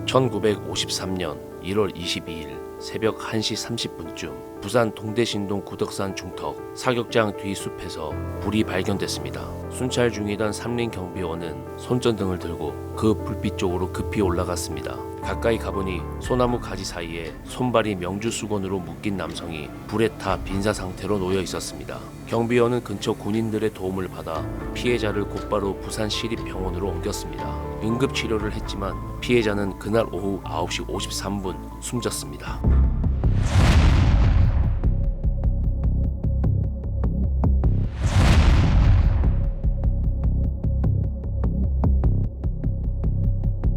1953년 1월 22일 새벽 1시 30분쯤 부산 동대신동 구덕산 중턱 사격장 뒤 숲에서 불이 발견됐습니다. 순찰 중이던 삼림경비원은 손전등을 들고 그 불빛 쪽으로 급히 올라갔습니다. 가까이 가보니 소나무 가지 사이에 손발이 명주수건으로 묶인 남성이 불에 타 빈사 상태로 놓여 있었습니다. 경비원은 근처 군인들의 도움을 받아 피해자를 곧바로 부산시립병원으로 옮겼습니다. 응급치료를 했지만 피해자는 그날 오후 9시 53분 숨졌습니다.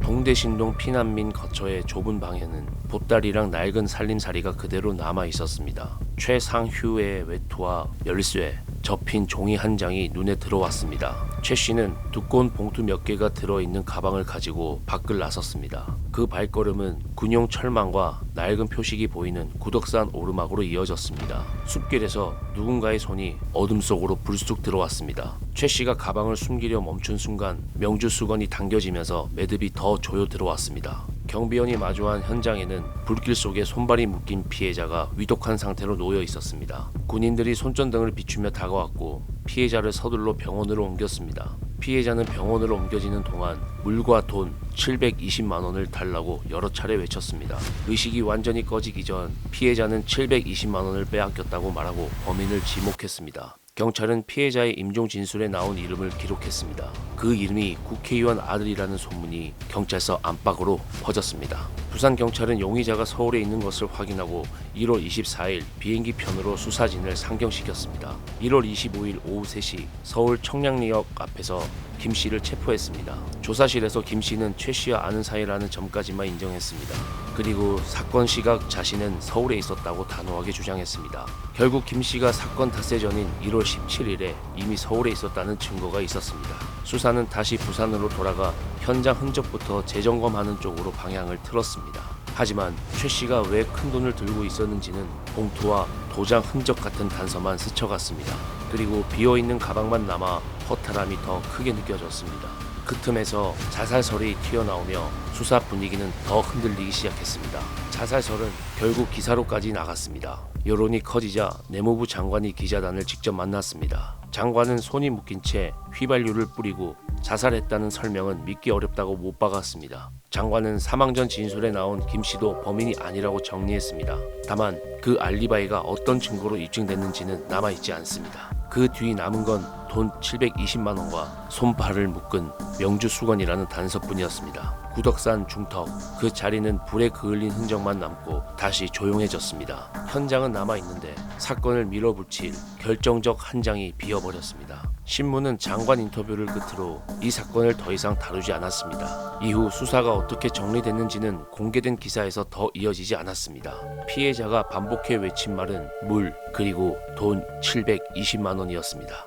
동대신동 피난민 거처의 좁은 방에는 보따리랑 낡은 살림살이가 그대로 남아 있었습니다. 최상휴의 외투와 열쇠, 접힌 종이 한 장이 눈에 들어왔습니다. 최 씨는 두꺼운 봉투 몇 개가 들어있는 가방을 가지고 밖을 나섰습니다. 그 발걸음은 군용 철망과 낡은 표식이 보이는 구덕산 오르막으로 이어졌습니다. 숲길에서 누군가의 손이 어둠 속으로 불쑥 들어왔습니다. 최 씨가 가방을 숨기려 멈춘 순간 명주 수건이 당겨지면서 매듭이 더 조여 들어왔습니다. 경비원이 마주한 현장에는 불길 속에 손발이 묶인 피해자가 위독한 상태로 놓여 있었습니다. 군인들이 손전등을 비추며 다가왔고 피해자를 서둘러 병원으로 옮겼습니다. 피해자는 병원으로 옮겨지는 동안 물과 돈 720만 원을 달라고 여러 차례 외쳤습니다. 의식이 완전히 꺼지기 전 피해자는 720만 원을 빼앗겼다고 말하고 범인을 지목했습니다. 경찰은 피해자의 임종 진술에 나온 이름을 기록했습니다. 그 이름이 국회의원 아들이라는 소문이 경찰서 안팎으로 퍼졌습니다. 부산경찰은 용의자가 서울에 있는 것을 확인하고 1월 24일 비행기 편으로 수사진을 상경시켰습니다. 1월 25일 오후 3시 서울 청량리역 앞에서 김 씨를 체포했습니다. 조사실에서 김 씨는 최 씨와 아는 사이라는 점까지만 인정했습니다. 그리고 사건 시각 자신은 서울에 있었다고 단호하게 주장했습니다. 결국 김 씨가 사건 닷새 전인 1월 17일에 이미 서울에 있었다는 증거가 있었습니다. 수사는 다시 부산으로 돌아가 현장 흔적부터 재점검하는 쪽으로 방향을 틀었습니다. 하지만 최 씨가 왜 큰돈을 들고 있었는지는 봉투와 도장 흔적 같은 단서만 스쳐갔습니다. 그리고 비어있는 가방만 남아 허탈함이 더 크게 느껴졌습니다. 그 틈에서 자살설이 튀어나오며 수사 분위기는 더 흔들리기 시작했습니다. 자살설은 결국 기사로까지 나갔습니다. 여론이 커지자 내무부 장관이 기자단을 직접 만났습니다. 장관은 손이 묶인 채 휘발유를 뿌리고 자살했다는 설명은 믿기 어렵다고 못 박았습니다. 장관은 사망 전 진술에 나온 김 씨도 범인이 아니라고 정리했습니다. 다만 그 알리바이가 어떤 증거로 입증됐는지는 남아있지 않습니다. 그 뒤 남은 건 돈 720만 원과 손발을 묶은 명주 수건이라는 단서뿐이었습니다. 구덕산 중턱, 그 자리는 불에 그을린 흔적만 남고 다시 조용해졌습니다. 현장은 남아있는데 사건을 밀어붙일 결정적 한 장이 비어버렸습니다. 신문은 장관 인터뷰를 끝으로 이 사건을 더 이상 다루지 않았습니다. 이후 수사가 어떻게 정리됐는지는 공개된 기사에서 더 이어지지 않았습니다. 피해자가 반복해 외친 말은 물 그리고 돈 720만 원이었습니다.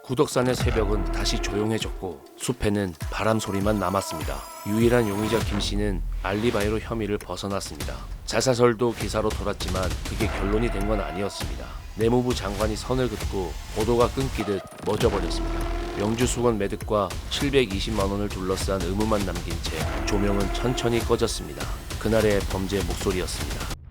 구덕산의 새벽은 다시 조용해졌고 숲에는 바람 소리만 남았습니다. 유일한 용의자 김 씨는 알리바이로 혐의를 벗어났습니다. 자살설도 기사로 돌았지만 그게 결론이 된 건 아니었습니다. 내무부 장관이 선을 긋고 보도가 끊기듯 멎어버렸습니다. 명주 수건 매듭과 720만 원을 둘러싼 의무만 남긴 채 조명은 천천히 꺼졌습니다. 그날의 범죄 목소리였습니다.